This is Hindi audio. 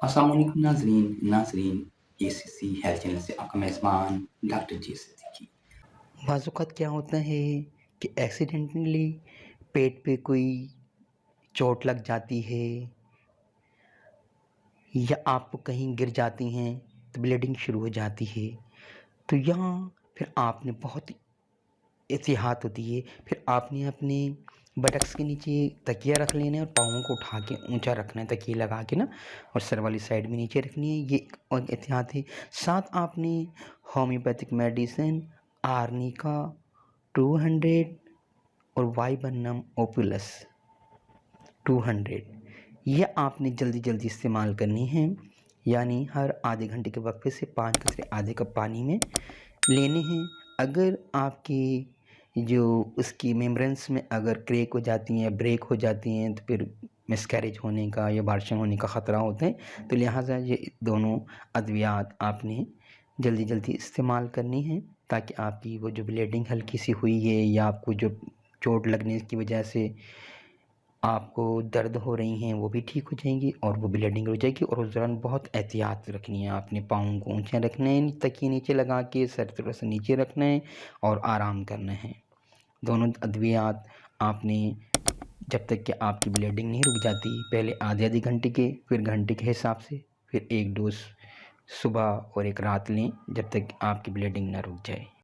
अस्सलामुअलैकुम नाज़रीन नाज़रीन एसीसी हेल्थ चैनल से आपका मेज़बान डॉक्टर जी सिद्दीकी। बाज़-औक़ात क्या होता है कि एक्सीडेंटली पेट पे कोई चोट लग जाती है या आप कहीं गिर जाती हैं तो ब्लीडिंग शुरू हो जाती है। तो यहाँ फिर आपने बहुत एहतियात होती है। फिर आपने अपने बटक्स के नीचे तकिया रख लेना है और पाँवों को उठा के ऊँचा रखना है तकिया लगा के ना, और सर वाली साइड में नीचे रखनी है। ये एक और एहतियात है। साथ आपने होम्योपैथिक मेडिसिन आर्निका 200 और वाइबन्नम ओपुलस 200 ये आपने जल्दी-जल्दी इस्तेमाल करनी है। यानी हर आधे घंटे के वक़्फ़े से 5 कतरे आधे कप पानी में लेने हैं। अगर आपकी जो उसकी मेम्ब्रेन्स में अगर क्रैक हो जाती हैं, ब्रेक हो जाती हैं, तो फिर मिसकैरेज होने का या अबॉर्शन होने का ख़तरा होता है। तो लिहाज़ा ये दोनों अद्वियात आपने जल्दी-जल्दी इस्तेमाल करनी है, ताकि आपकी वो जो ब्लीडिंग हल्की सी हुई है या आपको जो चोट लगने की वजह से आपको दर्द हो रही हैं, वो भी ठीक हो जाएँगी और वो ब्लीडिंग रुक जाएगी। और उस दौरान बहुत एहतियात रखनी है आपने। पाँव को ऊँचा रखना है, तकिए नीचे लगा के सर थोड़ा-सा नीचे रखना है और आराम करना है। दोनों अद्वियात आपने जब तक कि आपकी ब्लीडिंग नहीं रुक जाती, पहले आधे-आधे घंटे के, फिर घंटे के हिसाब से, फिर 1 डोज़ सुबह और 1 रात लें, जब तक आपकी ब्लीडिंग ना रुक जाए।